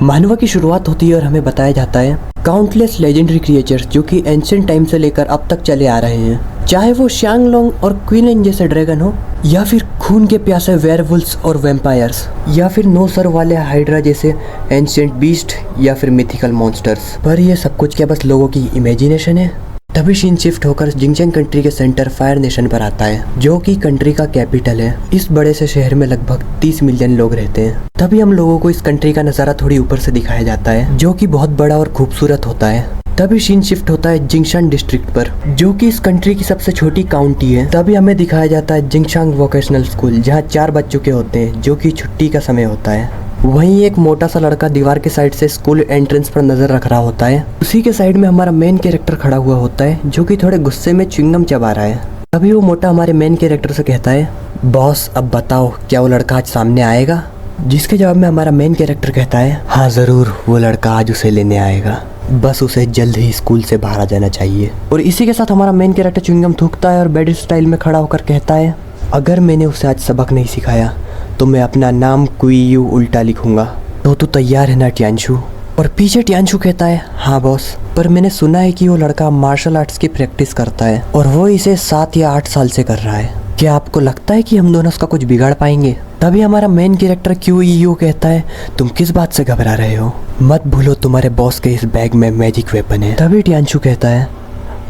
मानवा की शुरुआत होती है और हमें बताया जाता है काउंटलेस लेजेंडरी क्रिएचर्स जो कि एंशिएंट टाइम से लेकर अब तक चले आ रहे हैं, चाहे वो शांगलोंग और क्वीन जैसे ड्रैगन हो, या फिर खून के प्यासे वेयरवुल्व्स और वैम्पायर्स, या फिर 9 सर वाले हाइड्रा जैसे एंशिएंट बीस्ट, या फिर मिथिकल मॉन्स्टर्स। पर ये सब कुछ क्या बस लोगों की इमेजिनेशन है? तभी सीन शिफ्ट होकर जिंगचैंग कंट्री के सेंटर फायर नेशन पर आता है, जो कि कंट्री का कैपिटल है। इस बड़े से शहर में लगभग 30 मिलियन लोग रहते हैं। तभी हम लोगों को इस कंट्री का नज़ारा थोड़ी ऊपर से दिखाया जाता है, जो कि बहुत बड़ा और खूबसूरत होता है। तभी सीन शिफ्ट होता है जिंगशान डिस्ट्रिक्ट पर, जो कि इस कंट्री की सबसे छोटी काउंटी है। तभी हमें दिखाया जाता है जिंगशांग वोकेशनल स्कूल, जहाँ 4 बज चुके होते हैं, जो कि छुट्टी का समय होता है। वहीं एक मोटा सा लड़का दीवार के साइड से स्कूल एंट्रेंस पर नजर रख रहा होता है। उसी के साइड में हमारा मेन कैरेक्टर खड़ा हुआ होता है, जो कि थोड़े गुस्से में च्युइंगम चबा रहा है। तभी वो मोटा हमारे मेन कैरेक्टर से कहता है, बॉस अब बताओ क्या वो लड़का आज सामने आएगा? जिसके जवाब में हमारा मेन कैरेक्टर कहता है, हाँ जरूर, वो लड़का आज उसे लेने आएगा, बस उसे जल्द ही स्कूल से बाहर आ जाना चाहिए। और इसी के साथ हमारा मेन कैरेक्टर च्युइंगम थूकता है और बैड स्टाइल में खड़ा होकर कहता है, अगर मैंने उसे आज सबक नहीं सिखाया तो मैं अपना नाम कुईयू उल्टा लिखूंगा। तो तू तैयार है ना टियांशु? और पीछे टियांशु कहता है, हाँ बॉस, पर मैंने सुना है कि वो लड़का मार्शल आर्ट्स की प्रैक्टिस करता है और वो इसे 7 या 8 साल से कर रहा है। क्या आपको लगता है कि हम दोनों उसका कुछ बिगाड़ पाएंगे? तभी हमारा मेन कैरेक्टर क्यूईयू कहता है, तुम किस बात से घबरा रहे हो? मत भूलो तुम्हारे बॉस के इस बैग में मैजिक वेपन है। तभी टियांशु कहता है,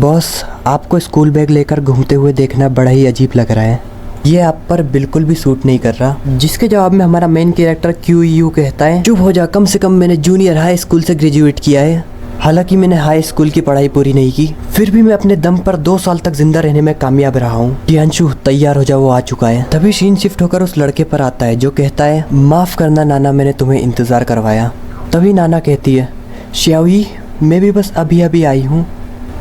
बॉस आपको स्कूल बैग लेकर घूमते हुए देखना बड़ा ही अजीब लग रहा है, ये आप पर बिल्कुल भी सूट नहीं कर रहा। जिसके जवाब में हमारा मेन कैरेक्टर क्यूईयू कहता है, चुप हो जा, कम से कम मैंने जूनियर हाई स्कूल से ग्रेजुएट किया है। हालांकि मैंने हाई स्कूल की पढ़ाई पूरी नहीं की, फिर भी मैं अपने दम पर 2 साल तक जिंदा रहने में कामयाब रहा हूँ। टियांशु तैयार हो जाओ, वो आ चुका है। तभी सीन शिफ्ट होकर उस लड़के पर आता है, जो कहता है, माफ करना नाना, मैंने तुम्हें इंतजार करवाया। तभी नाना कहती है, श्याओई मैं भी बस अभी अभी आई हूँ।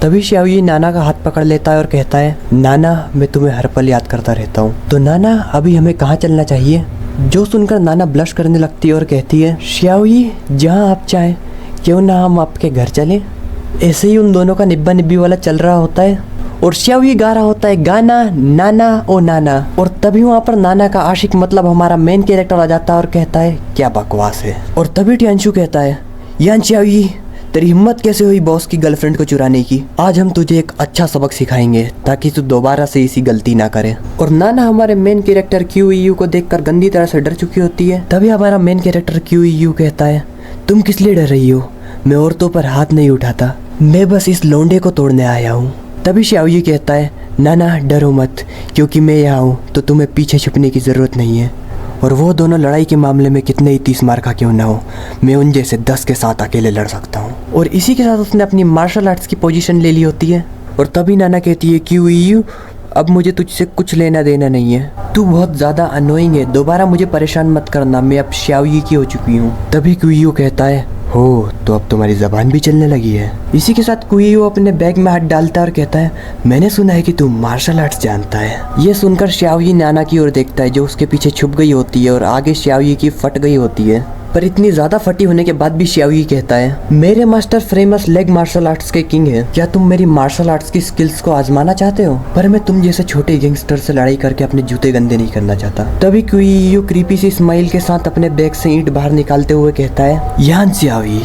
तभी श्याओई नाना का हाथ पकड़ लेता है और कहता है, नाना मैं तुम्हें हर पल याद करता रहता हूँ। तो नाना अभी हमें कहाँ चलना चाहिए? जो सुनकर नाना ब्लश करने लगती है और कहती है, श्याओई जहाँ आप चाहें, क्यों ना हम आपके घर चलें? ऐसे ही उन दोनों का निब्बा निब्बी वाला चल रहा होता है और श्याओई गा रहा होता है गाना, नाना ओ नाना। और तभी वहाँ पर नाना का आशिक मतलब हमारा मेन कैरेक्टर आ जाता है और कहता है, क्या बकवास है। और तभी टियांशु कहता है, यान श्याओई तेरी हिम्मत कैसे हुई बॉस की गर्लफ्रेंड को चुराने की? आज हम तुझे एक अच्छा सबक सिखाएंगे ताकि तू दोबारा से इसी गलती ना करे। और नाना हमारे मेन कैरेक्टर क्यूईयू को देखकर गंदी तरह से डर चुकी होती है। तभी हमारा मेन कैरेक्टर क्यूईयू कहता है, तुम किस लिए डर रही हो? मैं औरतों पर हाथ नहीं उठाता, मैं बस इस लोंडे को तोड़ने आया हूँ। तभी श्याओई कहता है, नाना डरो मत, क्योंकि मैं यहाँ हूँ तो तुम्हें पीछे छुपने की जरूरत नहीं है। और वो दोनों लड़ाई के मामले में कितने ही 30 मार का क्यों ना हो, मैं उन जैसे 10 के साथ अकेले लड़ सकता हूँ। और इसी के साथ उसने अपनी मार्शल आर्ट्स की पोजीशन ले ली होती है। और तभी नाना कहती है, क्यूईयू अब मुझे तुझसे कुछ लेना देना नहीं है, तू बहुत ज़्यादा अनोइंग है, दोबारा मुझे परेशान मत करना, मैं अब श्याओई की हो चुकी हूँ। तभी क्यूईयू कहता है, हो तो अब तुम्हारी ज़बान भी चलने लगी है। इसी के साथ क्यूईयू अपने बैग में हाथ डालता है और कहता है, मैंने सुना है कि तू मार्शल आर्ट्स जानता है। ये सुनकर श्याओई नाना की ओर देखता है, जो उसके पीछे छुप गई होती है और आगे श्याओई की फट गई होती है। पर इतनी ज़्यादा फटी होने के बाद भी श्याओई कहता है, मेरे master famous leg martial arts के किंग है, क्या तुम मेरी मार्शल आर्ट्स की स्किल्स को आजमाना चाहते हो? पर मैं तुम जैसे छोटे गैंगस्टर से लड़ाई करके अपने जूते गंदे नहीं करना चाहता। तभी क्यूईयू क्रीपी सी स्माइल के साथ अपने बैग से ईंट बाहर निकालते हुए कहता है, यान श्याओई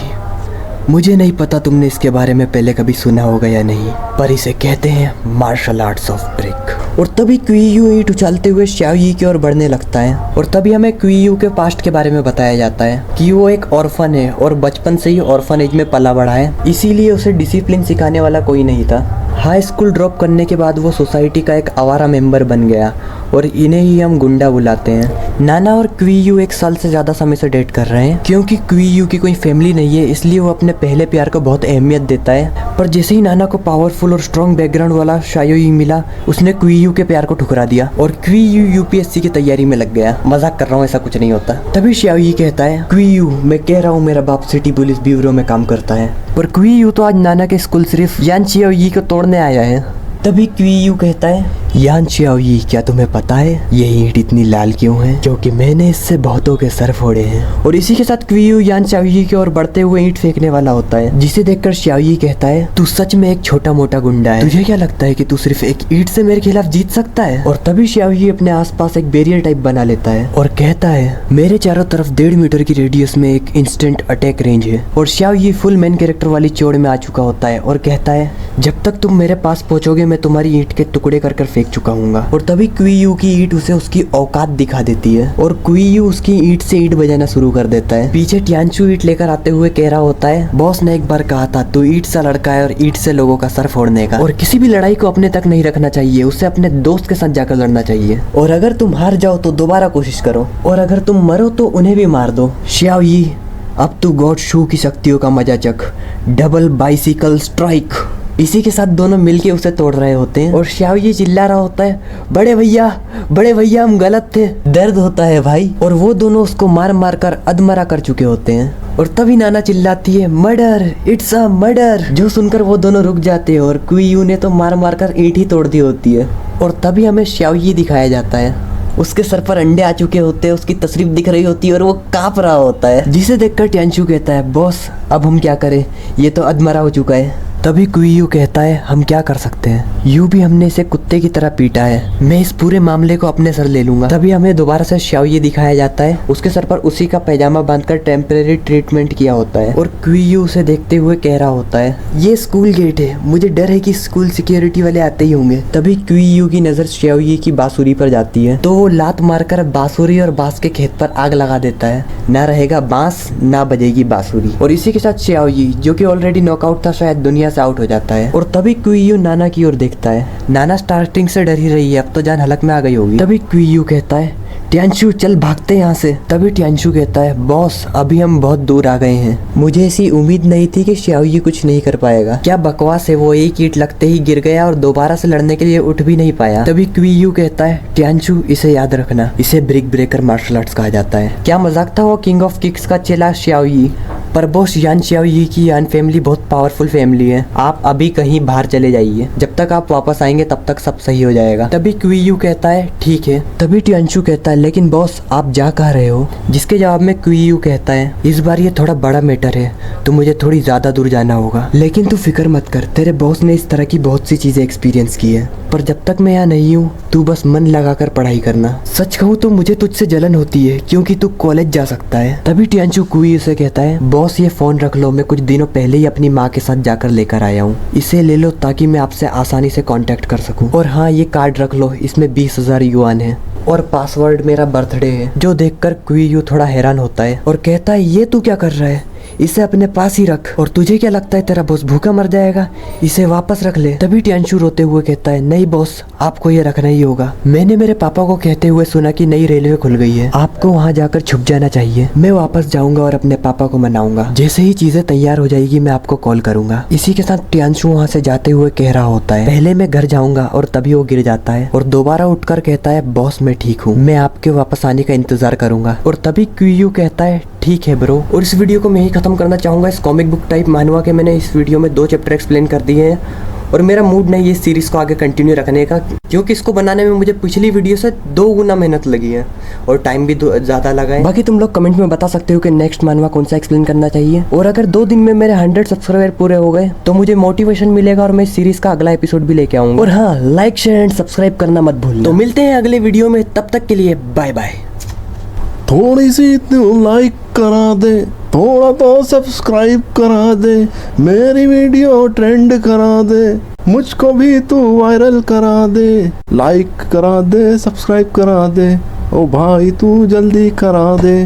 मुझे नहीं पता तुमने इसके बारे में पहले कभी सुना होगा या नहीं, पर इसे कहते हैं मार्शल आर्ट्स ऑफ ब्रेक। और तभी क्यूईयू ईंट उछालते हुए श्याओई की ओर बढ़ने लगता है। और तभी हमें क्यूईयू के पास्ट के बारे में बताया जाता है कि वो एक ऑर्फन है और बचपन से ही ऑर्फनेज में पला बढ़ा है, इसीलिए उसे डिसिप्लिन सिखाने वाला कोई नहीं था। हाई स्कूल ड्रॉप करने के बाद वो सोसाइटी का एक आवारा मेंबर बन गया और इन्हें ही हम गुंडा बुलाते हैं। नाना और क्यूईयू 1 साल से ज़्यादा समय से डेट कर रहे हैं। क्योंकि क्यूईयू की कोई फैमिली नहीं है, इसलिए वो अपने पहले प्यार को बहुत अहमियत देता है। पर जैसे ही नाना को पावरफुल और स्ट्रॉन्ग बैकग्राउंड वाला श्याओई मिला, उसने क्यूईयू के प्यार को ठुकरा दिया और क्यूईयू यूपीएससी की तैयारी में लग गया। मजाक कर रहा हूँ, ऐसा कुछ नहीं होता। तभी श्याओई कहता है, क्यूईयू मैं कह रहा हूँ मेरा बाप सिटी पुलिस ब्यूरो में काम करता है। पर क्यूईयू तो आज नाना के स्कूल सिर्फ यान श्याओई को तोड़ने आया है। तभी क्यूईयू कहता है, यान शियाओयी, क्या तुम्हें पता है ये ईंट इतनी लाल क्यों है? क्योंकि मैंने इससे बहुतों के सर फोड़े हैं। और इसी के साथ क्वियू यान शियाओयी की ओर बढ़ते हुए ईंट फेंकने वाला होता है, जिसे देखकर शियाओयी कहता है, तू सच में एक छोटा मोटा गुंडा है। तुझे क्या लगता है कि तू सिर्फ एक ईंट से मेरे खिलाफ जीत सकता है? और तभी शियाओयी अपने आसपास एक बैरियर टाइप बना लेता है और कहता है, मेरे चारों तरफ 1.5 मीटर की रेडियस में एक इंस्टेंट अटैक रेंज है। और शियाओयी फुल मेन कैरेक्टर वाली चौड़ में आ चुका होता है और कहता है, जब तक तुम मेरे पास पहुंचोगे मैं तुम्हारी ईंट के टुकड़े कर कर फेंक चुका हूँ। और तभी क्वियू की ईंट उसे उसकी औकात दिखा देती है और क्वियू उसकी ईंट से ईंट बजाना शुरू कर देता है। पीछे टियानचू ईंट लेकर आते हुए कह रहा होता है, बॉस ने एक बार कहा था तू ईंट सा लड़का है और ईंट से लोगों का सर फोड़ने का, और किसी भी लड़ाई को अपने तक नहीं रखना चाहिए, उसे अपने दोस्त के साथ जाकर लड़ना चाहिए। और अगर तुम हार जाओ तो दोबारा कोशिश करो, और अगर तुम मरो तो उन्हें भी मार दो। शियाओयी, अब तू गॉड शू की शक्तियों का मजा चख, डबल बाइसिकल स्ट्राइक। इसी के साथ दोनों मिलके उसे तोड़ रहे होते हैं और शियाओयी चिल्ला रहा होता है, बड़े भैया हम गलत थे। दर्द होता है भाई। और वो दोनों उसको मार मार कर अधमरा कर चुके होते हैं। और तभी नाना चिल्लाती है, मर्डर, इट्स अ मर्डर। जो सुनकर वो दोनों रुक जाते हैं और क्वियू ने तो मार मार कर ईंट ही तोड़ दी होती है। और तभी हमें शियाओयी दिखाया जाता है, उसके सर पर अंडे आ चुके होते हैं, उसकी तस्वीर दिख रही होती है और वो कांप रहा होता है, जिसे देखकर टियानचू कहता है, बॉस अब हम क्या करें, ये तो अधमरा हो चुका है। तभी क्वियू कहता है, हम क्या कर सकते हैं, यूं भी हमने इसे कुत्ते की तरह पीटा है, मैं इस पूरे मामले को अपने सर ले लूंगा। तभी हमें दोबारा से शियाओयी दिखाया जाता है, उसके सर पर उसी का पैजामा बांधकर टेम्परेरी ट्रीटमेंट किया होता है और क्वियू उसे देखते हुए कह रहा होता है, ये स्कूल गेट है, मुझे डर है कि स्कूल सिक्योरिटी वाले आते ही होंगे। तभी क्वियू की नजर शियाओयी की बांसुरी पर जाती है तो वो लात मारकर बांसुरी और बांस के खेत पर आग लगा देता है, ना रहेगा बांस ना बजेगी बांसुरी। और इसी के साथ शियाओयी, जो कि ऑलरेडी नॉकआउट था, शायद दुनिया से आउट हो जाता है। और तभी क्वियू नाना की ओर देखता है, नाना स्टार्टिंग से डर ही रही है, अब तो जान हलक में आ गई होगी। तभी क्वियू कहता है, टियानचू चल भागते यहाँ से। तभी टियानचू कहता है, बॉस अभी हम बहुत दूर आ गए हैं, मुझे ऐसी उम्मीद नहीं थी कि शियाओयी कुछ नहीं कर पाएगा। क्या बकवास है, वो एक ईंट लगते ही गिर गया और दोबारा से लड़ने के लिए उठ भी नहीं पाया। तभी क्वियू कहता है, टियानचू इसे याद रखना, इसे ब्रिक ब्रेकर मार्शल आर्ट्स कहा जाता है। क्या मजाक था वो किंग ऑफ किक्स का चेला शियाओयी। पर बॉस यान शियाओयी की यान फैमिली बहुत पावरफुल फैमिली है, आप अभी कहीं बाहर चले जाइए, जब तक आप वापस आएंगे तब तक सब सही हो जाएगा। तभी क्वियू कहता है, ठीक है। तभी टियानचू कहता है, लेकिन बॉस आप जा कहाँ रहे हो? जिसके जवाब में क्वियू कहता है, इस बार ये थोड़ा बड़ा मैटर है तो मुझे थोड़ी ज्यादा दूर जाना होगा, लेकिन तू फिक्र मत कर, तेरे बॉस ने इस तरह की बहुत सी चीजें एक्सपीरियंस की है, पर जब तक मैं यहाँ नहीं हूँ तू बस मन लगाकर पढ़ाई करना। सच कहूँ तो मुझे तुझसे जलन होती है क्योंकि तू कॉलेज जा सकता है। तभी टियानचू क्वियू से कहता है, बॉस ये फोन रख लो, मैं कुछ दिनों पहले ही अपनी माँ के साथ जाकर लेकर आया हूँ, इसे ले लो ताकि मैं आपसे आसानी से कांटेक्ट कर सकूं। और हाँ, ये कार्ड रख लो, इसमें 20,000 युआन है और पासवर्ड मेरा बर्थडे है। जो देखकर क्वियू थोड़ा हैरान होता है और कहता है, ये तू क्या कर रहा है, इसे अपने पास ही रख। और तुझे क्या लगता है तेरा बॉस भूखा मर जाएगा, इसे वापस रख ले। तभी टियानचू रोते हुए कहता है, नहीं बॉस आपको ये रखना ही होगा, मैंने मेरे पापा को कहते हुए सुना कि नई रेलवे खुल गई है, आपको वहाँ जाकर छुप जाना चाहिए, मैं वापस जाऊंगा और अपने पापा को मनाऊंगा, जैसे ही चीजें तैयार हो जाएगी मैं आपको कॉल करूंगा। इसी के साथ टियानचू वहाँ से जाते हुए कह रहा होता है, पहले मैं घर जाऊंगा, और तभी वो गिर जाता है और दोबारा उठकर कहता है, बॉस मैं ठीक हूँ, मैं आपके वापस आने का इंतजार करूंगा। और तभी क्वियू कहता है, ठीक है ब्रो। और इस वीडियो को मैं ही खत्म करना चाहूंगा। इस कॉमिक बुक टाइप मानवा के मैंने इस वीडियो में 2 चैप्टर एक्सप्लेन कर दिए हैं और मेरा मूड नहीं है इस सीरीज को आगे कंटिन्यू रखने का, क्योंकि इसको बनाने में मुझे पिछली वीडियो से 2 गुना मेहनत लगी है और टाइम भी ज़्यादा लगा है। बाकी तुम लोग कमेंट में बता सकते हो कि नेक्स्ट मानवा कौन सा एक्सप्लेन करना चाहिए। और अगर 2 दिन में मेरे 100 सब्सक्राइबर पूरे हो गए तो मुझे मोटिवेशन मिलेगा और मैं इस सीरीज का अगला एपिसोड भी लेके आऊंगा। और हाँ, लाइक शेयर एंड सब्सक्राइब करना मत भूलना। तो मिलते हैं अगले वीडियो में, तब तक के लिए बाय बाय। थोड़ी सी तू लाइक करा दे, थोड़ा तो सब्सक्राइब करा दे, मेरी वीडियो ट्रेंड करा दे, मुझको भी तू वायरल करा दे, लाइक करा दे, सब्सक्राइब करा दे, ओ भाई तू जल्दी करा दे।